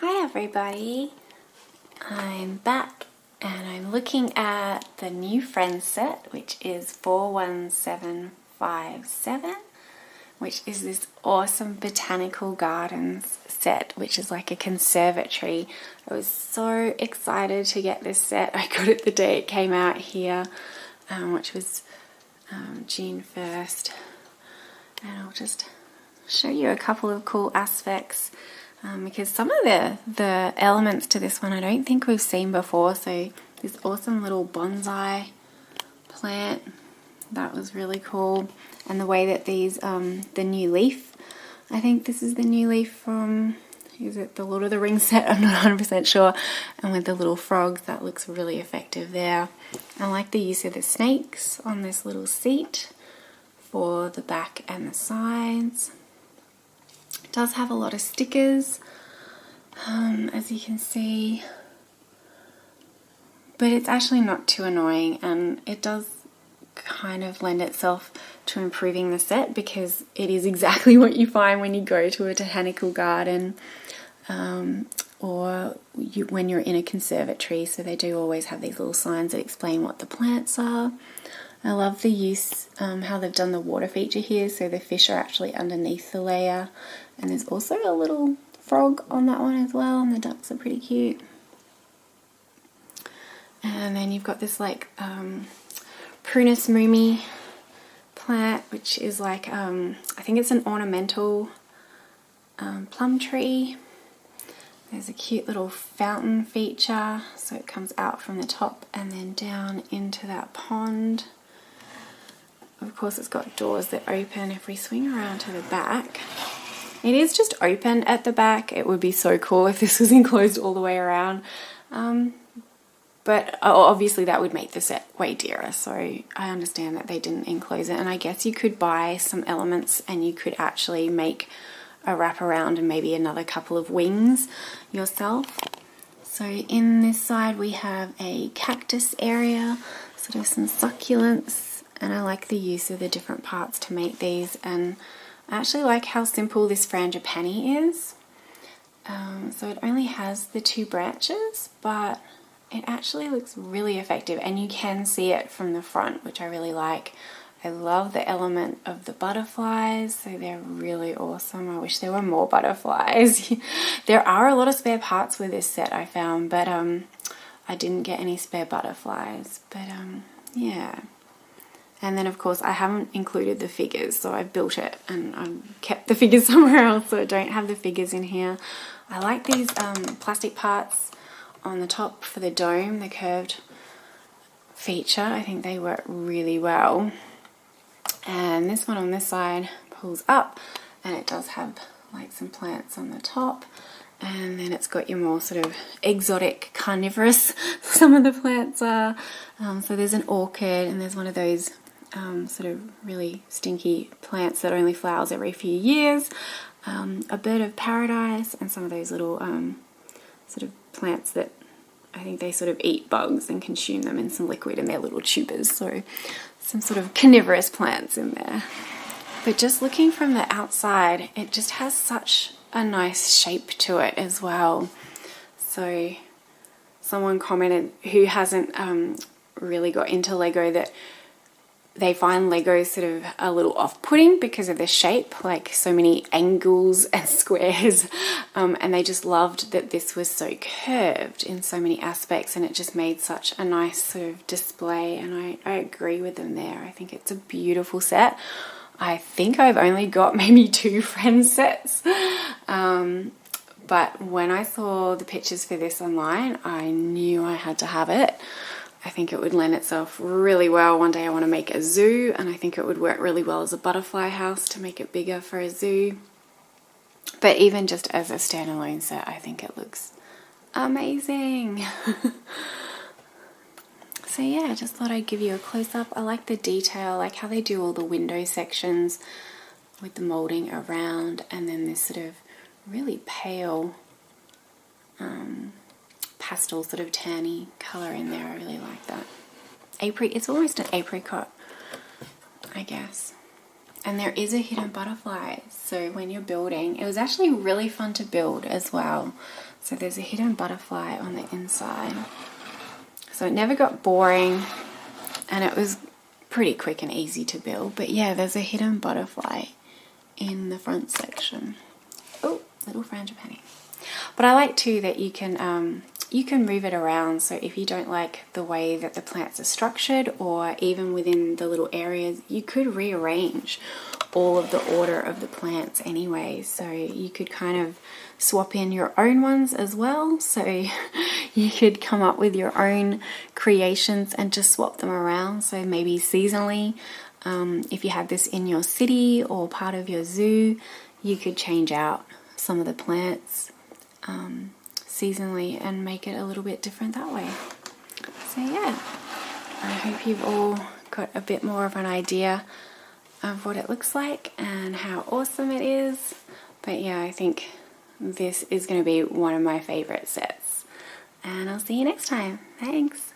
Hi everybody, I'm back and I'm looking at the new Friends set, which is 41757, which is this awesome Botanical Gardens set, which is like a conservatory. I was so excited to get this set. I got it the day it came out here, which was June 1st, and I'll just show you a couple of cool aspects. Because some of the elements to this one I don't think we've seen before. So this awesome little bonsai plant, that was really cool. And the way that these, the new leaf, I think this is the new leaf from, is it the Lord of the Rings set? I'm not 100% sure. And with the little frogs, that looks really effective there. I like the use of the snakes on this little seat for the back and the sides. It does have a lot of stickers, as you can see, but it's actually not too annoying, and it does kind of lend itself to improving the set because it is exactly what you find when you go to a botanical garden or when you're in a conservatory. So they do always have these little signs that explain what the plants are. I love the use, how they've done the water feature here, so the fish are actually underneath the layer, and there's also a little frog on that one as well, and the ducks are pretty cute. And then you've got this like Prunus mumi plant, which is like, I think it's an ornamental plum tree. There's a cute little fountain feature, so it comes out from the top and then down into that pond. Of course, it's got doors that open. If we swing around to the back, it is just open at the back. It would be so cool if this was enclosed all the way around. But obviously that would make the set way dearer, so I understand that they didn't enclose it. And I guess you could buy some elements and you could actually make a wraparound and maybe another couple of wings yourself. So in this side we have a cactus area, sort of some succulents. And I like the use of the different parts to make these, and I actually like how simple this frangipani is. So it only has the 2 branches, but it actually looks really effective, and you can see it from the front, which I really like. I love the element of the butterflies, so they're really awesome. I wish there were more butterflies. There are a lot of spare parts with this set, I found, but I didn't get any spare butterflies. But yeah. And then, of course, I haven't included the figures, so I built it and I kept the figures somewhere else, so I don't have the figures in here. I like these plastic parts on the top for the dome, the curved feature. I think they work really well. And this one on this side pulls up, and it does have like some plants on the top. And then it's got your more sort of exotic carnivorous, some of the plants are. So there's an orchid, and there's one of those sort of really stinky plants that only flowers every few years, a bird of paradise, and some of those little sort of plants that I think they sort of eat bugs and consume them in some liquid in their little tubers, so some sort of carnivorous plants in there. But just looking from the outside, it just has such a nice shape to it as well. So someone commented who hasn't really got into Lego that they find Lego sort of a little off-putting because of the shape, like so many angles and squares, and they just loved that this was so curved in so many aspects, and it just made such a nice sort of display. And I agree with them there. I think it's a beautiful set. I think I've only got maybe 2 Friends sets, but when I saw the pictures for this online, I knew I had to have it. I think it would lend itself really well. One day I want to make a zoo, and I think it would work really well as a butterfly house to make it bigger for a zoo. But even just as a standalone set, I think it looks amazing. So yeah, I just thought I'd give you a close-up. I like the detail, like how they do all the window sections with the moulding around, and then this sort of really pale pastel sort of tanny colour in there. I really like that. It's almost an apricot, I guess. And there is a hidden butterfly, so when you're building, it was actually really fun to build as well. So there's a hidden butterfly on the inside. So it never got boring, and it was pretty quick and easy to build. But yeah, there's a hidden butterfly in the front section. Oh, little frangipani. But I like too that you can move it around. So if you don't like the way that the plants are structured, or even within the little areas, you could rearrange all of the order of the plants anyway. So you could kind of swap in your own ones as well. So you could come up with your own creations and just swap them around. So maybe seasonally, if you have this in your city or part of your zoo, you could change out some of the plants seasonally and make it a little bit different that way. So yeah, I hope you've all got a bit more of an idea of what it looks like and how awesome it is. But yeah, I think this is going to be one of my favorite sets. And I'll see you next time. Thanks.